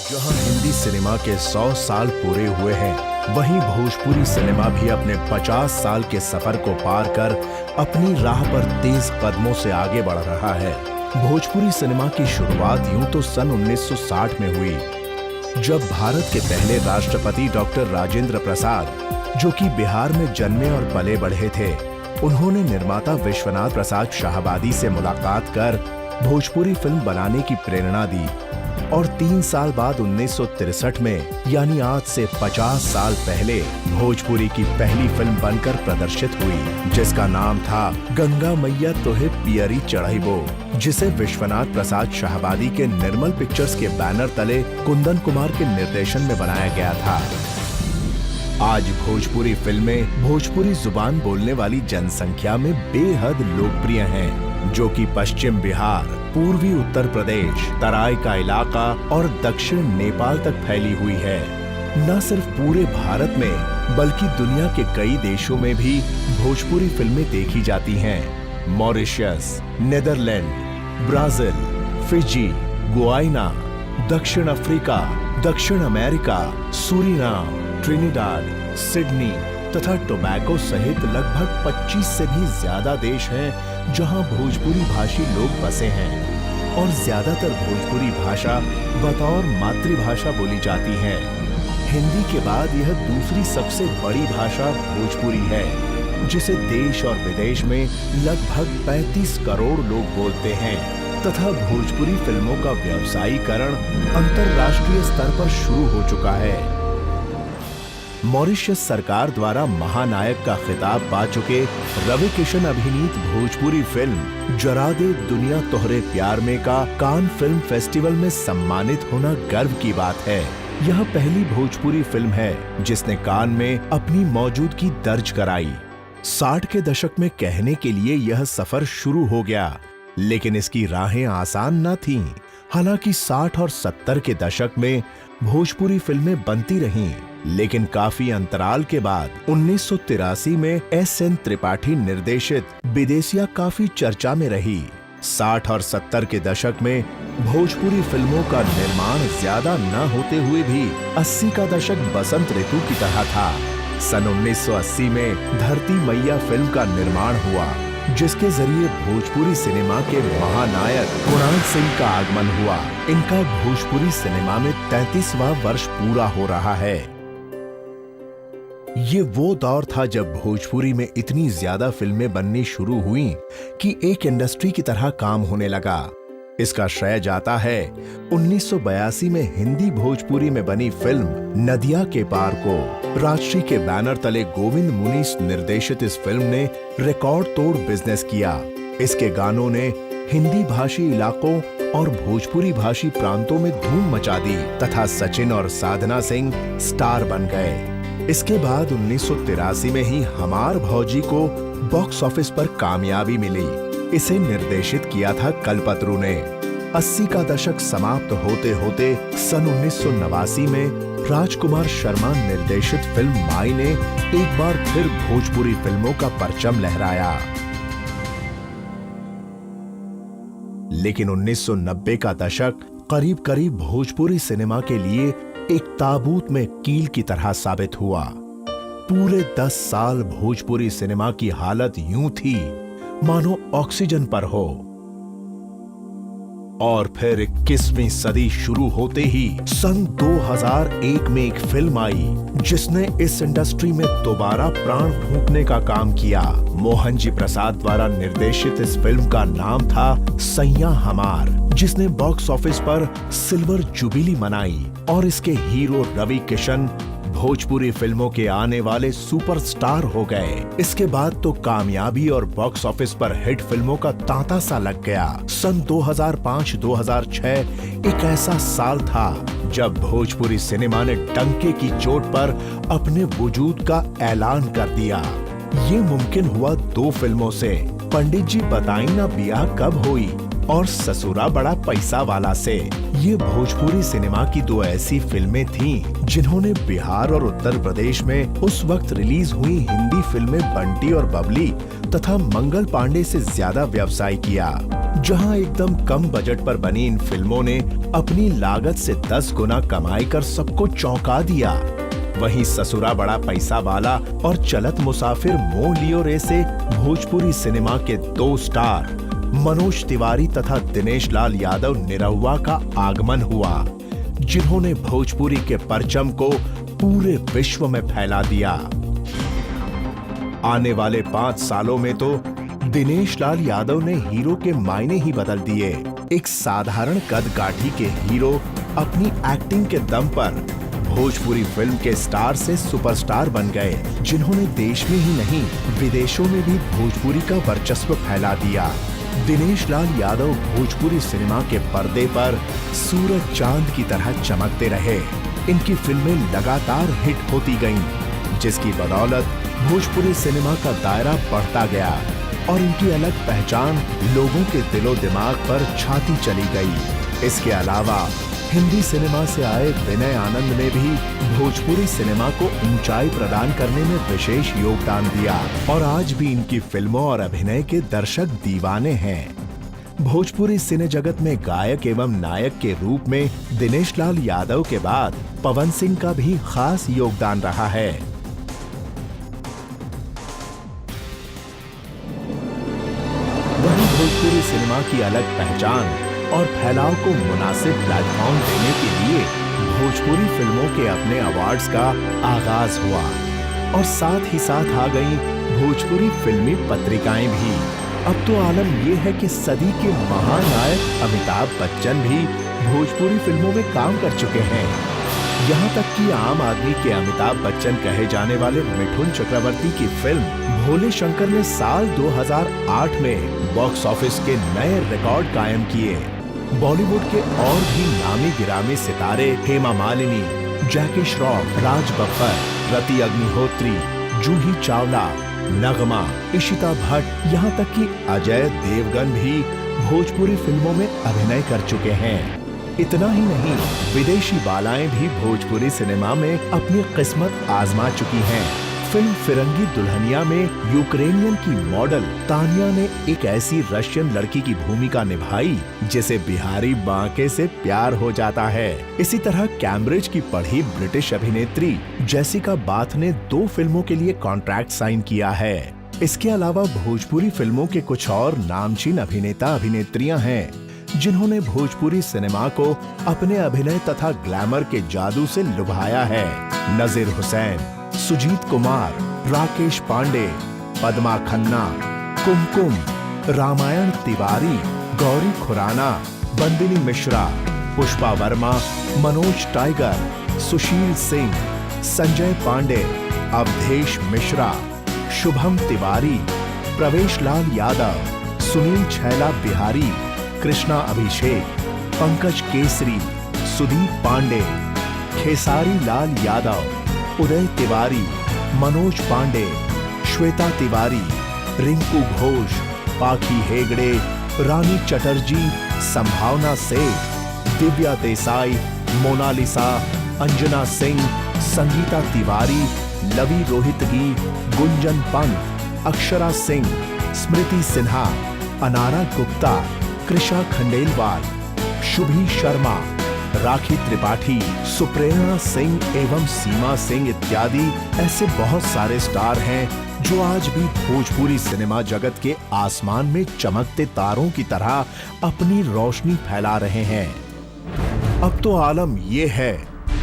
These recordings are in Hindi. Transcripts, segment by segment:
जहां हिंदी सिनेमा के 100 साल पूरे हुए हैं, वहीं भोजपुरी सिनेमा भी अपने 50 साल के सफर को पार कर अपनी राह पर तेज कदमों से आगे बढ़ रहा है। भोजपुरी सिनेमा की शुरुआत यूं तो सन 1960 में हुई, जब भारत के पहले राष्ट्रपति डॉक्टर राजेंद्र प्रसाद, जो कि बिहार में जन्मे और पले बढ़े थे, उन्होंने निर्माता विश्वनाथ प्रसाद शाहाबादी से मुलाकात कर भोजपुरी फिल्म बनाने की प्रेरणा दी और 3 साल बाद 1963 में, यानी आज से 50 साल पहले, भोजपुरी की पहली फिल्म बनकर प्रदर्शित हुई, जिसका नाम था गंगा मैया तोहे पियरी चढ़ाइबो, जिसे विश्वनाथ प्रसाद शाहाबादी के निर्मल पिक्चर्स के बैनर तले कुंदन कुमार के निर्देशन में बनाया गया था। आज भोजपुरी फिल्में भोजपुरी जुबान बोलने वाली जनसंख्या में बेहद लोकप्रिय हैं, जो कि पश्चिम बिहार, पूर्वी उत्तर प्रदेश, तराई का इलाका और दक्षिण नेपाल तक फैली हुई है। न सिर्फ पूरे भारत में बल्कि दुनिया के कई देशों में भी भोजपुरी फिल्में देखी जाती हैं। Mauritius, Netherlands, Brazil, Fiji, Guyana, दक्षिण अफ्रीका, दक्षिण अमेरिका, सूरीनाम, ट्रिनिडाड, सिडनी तथा टोबैगो सहित लगभग 25 से भी ज्यादा देश हैं जहां भोजपुरी भाषी लोग बसे हैं और ज्यादातर भोजपुरी भाषा बतौर मातृभाषा बोली जाती है। हिंदी के बाद यह दूसरी सबसे बड़ी भाषा भोजपुरी है, जिसे देश और विदेश में लगभग 35 करोड़ लोग बोलते हैं तथा भोजपुरी फिल्मों का व्यवसायीकरण अंतर्राष्ट्रीय स्तर पर शुरू हो चुका है। मॉरिशस सरकार द्वारा महानायक का खिताब पा चुके रवि किशन अभिनीत भोजपुरी फिल्म जरा दे दुनिया तोहरे प्यार में का कान फिल्म फेस्टिवल में सम्मानित होना गर्व की बात है। यह पहली भोजपुरी फिल्म है जिसने कान में अपनी मौजूदगी दर्ज कराई। 60 के दशक में कहने के लिए यह सफर शुरू हो गया, लेकिन इसकी राहें आसान न थीं। हालांकि 60 और 70 के दशक में भोजपुरी फिल्में बनती रहीं, लेकिन काफी अंतराल के बाद 1983 में S.N. त्रिपाठी निर्देशित विदेशिया काफी चर्चा में रही। 60 और 70 के दशक में भोजपुरी फिल्मों का निर्माण ज्यादा न होते हुए भी 80 का दशक बसंत ऋतु की तरह था। सन 1980 में धरती मैया फिल्म का निर्माण हुआ, जिसके जरिए भोजपुरी सिनेमा के महानायक कुणाल सिंह का आगमन हुआ। इनका भोजपुरी सिनेमा में 33वां वर्ष पूरा हो रहा है। ये वो दौर था जब भोजपुरी में इतनी ज्यादा फिल्में बननी शुरू हुईं कि एक इंडस्ट्री की तरह काम होने लगा। इसका श्रेय जाता है 1982 में हिंदी भोजपुरी में बनी फिल्म नदिया के पार को। राजश्री के बैनर तले गोविंद मुनीस निर्देशित इस फिल्म ने रिकॉर्ड तोड़ बिजनेस किया। इसके गानों ने हिंदी भाषी इलाकों और भोजपुरी भाषी प्रांतों में धूम मचा दी तथा सचिन और साधना सिंह स्टार बन गए। इसके बाद 1983 में ही हमार भौजी को बॉक्स ऑफिस पर कामयाबी मिली। इसे निर्देशित किया था कल्पतरु ने। 80 का दशक समाप्त होते होते सन 1989 में राजकुमार शर्मा निर्देशित फिल्म माई ने एक बार फिर भोजपुरी फिल्मों का परचम लहराया। लेकिन 1990 का दशक करीब करीब भोजपुरी सिनेमा के लिए एक ताबूत में कील की तरह साबित हुआ। पूरे 10 साल भोजपुरी सिनेमा की हालत यूं थी मानो ऑक्सीजन पर हो। और फिर 21वीं सदी शुरू होते ही सन 2001 में एक फिल्म आई जिसने इस इंडस्ट्री में दोबारा प्राण फूंकने का काम किया। मोहन जी प्रसाद द्वारा निर्देशित इस फिल्म का नाम था सैया हमार, जिसने बॉक्स ऑफिस पर सिल्वर जुबिली मनाई और इसके हीरो रवि किशन भोजपुरी फिल्मों के आने वाले सुपरस्टार हो गए। इसके बाद तो कामयाबी और बॉक्स ऑफिस पर हिट फिल्मों का तांता सा लग गया। सन 2005-2006 एक ऐसा साल था जब भोजपुरी सिनेमा ने डंके की चोट पर अपने वजूद का ऐलान कर दिया। ये मुमकिन हुआ 2 फिल्मों से। पंडित जी बताई ना बियाह कब हुई और ससुरा बड़ा पैसा वाला से। ये भोजपुरी सिनेमा की दो ऐसी फिल्में थीं जिन्होंने बिहार और उत्तर प्रदेश में उस वक्त रिलीज हुई हिंदी फिल्में बंटी और बबली तथा मंगल पांडे से ज्यादा व्यवसाय किया। जहां एकदम कम बजट पर बनी इन फिल्मों ने अपनी लागत से 10 गुना कमाई कर सबको चौंका दिया। वहीं ससुरा बड़ा पैसा वाला और चलत मुसाफिर मोह लियो रे से भोजपुरी सिनेमा के दो स्टार मनोज तिवारी तथा दिनेश लाल यादव निरहुआ का आगमन हुआ, जिन्होंने भोजपुरी के परचम को पूरे विश्व में फैला दिया। आने वाले 5 सालों में तो दिनेश लाल यादव ने हीरो के मायने ही बदल दिए। एक साधारण कद काठी के हीरो अपनी एक्टिंग के दम पर भोजपुरी फिल्म के स्टार से सुपरस्टार बन गए, जिन्होंने देश में ही नहीं विदेशों में भी भोजपुरी का वर्चस्व फैला दिया। दिनेश लाल यादव भोजपुरी सिनेमा के पर्दे पर सूरज चांद की तरह चमकते रहे। इनकी फिल्में लगातार हिट होती गईं, जिसकी बदौलत भोजपुरी सिनेमा का दायरा बढ़ता गया और इनकी अलग पहचान लोगों के दिलो दिमाग पर छाती चली गई। इसके अलावा हिंदी सिनेमा से आए विनय आनंद ने भी भोजपुरी सिनेमा को ऊंचाई प्रदान करने में विशेष योगदान दिया और आज भी इनकी फिल्मों और अभिनय के दर्शक दीवाने हैं। भोजपुरी सिने जगत में गायक एवं नायक के रूप में दिनेश लाल यादव के बाद पवन सिंह का भी खास योगदान रहा है। वहीं भोजपुरी सिनेमा की अलग पहचान और फैलाव को मुनासिब प्लेटफॉर्म देने के लिए भोजपुरी फिल्मों के अपने अवार्ड्स का आगाज हुआ और साथ ही साथ आ गई भोजपुरी फिल्मी पत्रिकाएं भी। अब तो आलम ये है कि सदी के महानायक अमिताभ बच्चन भी भोजपुरी फिल्मों में काम कर चुके हैं। यहाँ तक कि आम आदमी के अमिताभ बच्चन कहे जाने वाले मिठुन चक्रवर्ती की फिल्म भोले शंकर ने साल 2008 में बॉक्स ऑफिस के नए रिकॉर्ड कायम किए। बॉलीवुड के और भी नामी गिरामी सितारे हेमा मालिनी, जैकी श्रॉफ, राज बब्बर, रति अग्निहोत्री, जूही चावला, नगमा, इशिता भट्ट, यहाँ तक कि अजय देवगन भी भोजपुरी फिल्मों में अभिनय कर चुके हैं। इतना ही नहीं, विदेशी बालाएं भी भोजपुरी सिनेमा में अपनी किस्मत आजमा चुकी हैं। फिल्म फिरंगी दुल्हनिया में यूक्रेनियन की मॉडल तानिया ने एक ऐसी रशियन लड़की की भूमिका निभाई जिसे बिहारी बांके से प्यार हो जाता है। इसी तरह कैम्ब्रिज की पढ़ी ब्रिटिश अभिनेत्री जेसिका बाथ ने 2 फिल्मों के लिए कॉन्ट्रैक्ट साइन किया है। इसके अलावा भोजपुरी फिल्मों के कुछ और नामचीन अभिनेता अभिनेत्रियां हैं जिन्होंने भोजपुरी सिनेमा को अपने अभिनय तथा ग्लैमर के जादू से लुभाया है। नजीर हुसैन, सुजीत कुमार, राकेश पांडे, पद्मा खन्ना, कुमकुम, रामायण तिवारी, गौरी खुराना, बंदिनी मिश्रा, पुष्पा वर्मा, मनोज टाइगर, सुशील सिंह, संजय पांडे, अवधेश मिश्रा, शुभम तिवारी, प्रवेश लाल यादव, सुनील छैला बिहारी, कृष्णा अभिषेक, पंकज केसरी, सुदीप पांडे, खेसारी लाल यादव, उदय तिवारी, मनोज पांडे, श्वेता तिवारी, रिंकू घोष, पाखी हेगड़े, रानी चटर्जी, संभावना सेठ, दिव्या देसाई, मोनालिसा, अंजना सिंह, संगीता तिवारी, लवी रोहितगी, गुंजन पंत, अक्षरा सिंह, स्मृति सिन्हा, अनारा गुप्ता, कृषा खंडेलवाल, शुभी शर्मा, राखी त्रिपाठी, सुप्रेरणा सिंह एवं सीमा सिंह इत्यादि ऐसे बहुत सारे स्टार हैं जो आज भी भोजपुरी सिनेमा जगत के आसमान में चमकते तारों की तरह अपनी रोशनी फैला रहे हैं। अब तो आलम ये है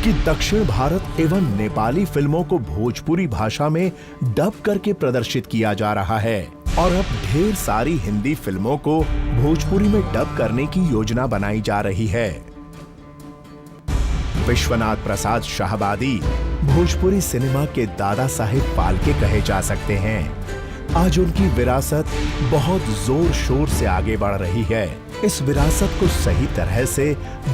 कि दक्षिण भारत एवं नेपाली फिल्मों को भोजपुरी भाषा में डब करके प्रदर्शित किया जा रहा है और अब ढेर सारी हिंदी फिल्मों को भोजपुरी में डब करने की योजना बनाई जा रही है। विश्वनाथ प्रसाद शाहबादी भोजपुरी सिनेमा के दादा साहेब फाल्के कहे जा सकते हैं। आज उनकी विरासत बहुत जोर शोर से आगे बढ़ रही है। इस विरासत को सही तरह से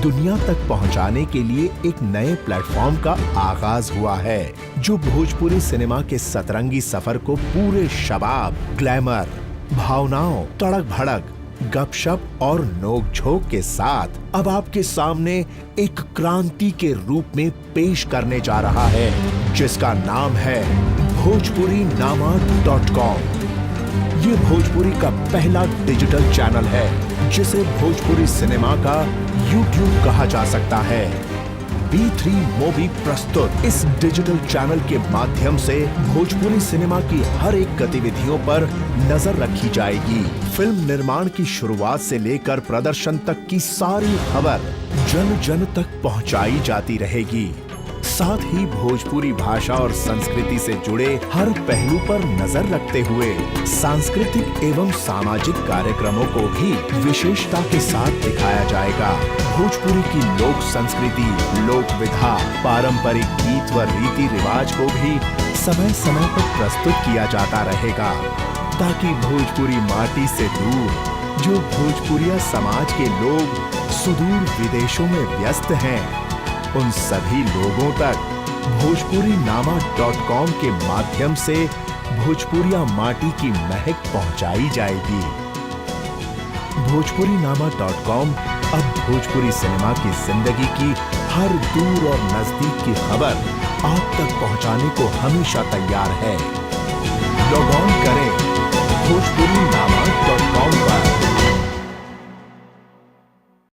दुनिया तक पहुंचाने के लिए एक नए प्लेटफॉर्म का आगाज हुआ है जो भोजपुरी सिनेमा के सतरंगी सफर को पूरे शबाब, ग्लैमर, भावनाओं, तड़क भड़क गपशप और नोक-झोंक के साथ अब आपके सामने एक क्रांति के रूप में पेश करने जा रहा है, जिसका नाम है भोजपुरीनामा.com। ये भोजपुरी का पहला डिजिटल चैनल है, जिसे भोजपुरी सिनेमा का YouTube कहा जा सकता है। B3 मूवी प्रस्तुत इस डिजिटल चैनल के माध्यम से भोजपुरी सिनेमा की हर एक गतिविधियों पर नजर रखी जाएगी। फिल्म निर्माण की शुरुआत से लेकर प्रदर्शन तक की सारी खबर जन जन तक पहुंचाई जाती रहेगी। साथ ही भोजपुरी भाषा और संस्कृति से जुड़े हर पहलू पर नजर रखते हुए सांस्कृतिक एवं सामाजिक कार्यक्रमों को भी विशेषता के साथ दिखाया जाएगा। भोजपुरी की लोक संस्कृति, लोक विधा, पारंपरिक गीत व रीति रिवाज को भी समय समय पर प्रस्तुत किया जाता रहेगा, ताकि भोजपुरी माटी से दूर जो भोजपुरिया समाज के लोग सुदूर विदेशों में व्यस्त हैं, उन सभी लोगों तक भोजपुरीनामा.com के माध्यम से भोजपुरिया माटी की महक पहुंचाई जाएगी। भोजपुरीनामा.com अब भोजपुरी सिनेमा की जिंदगी की हर दूर और नजदीक की खबर आप तक पहुंचाने को हमेशा तैयार है। लॉग ऑन करें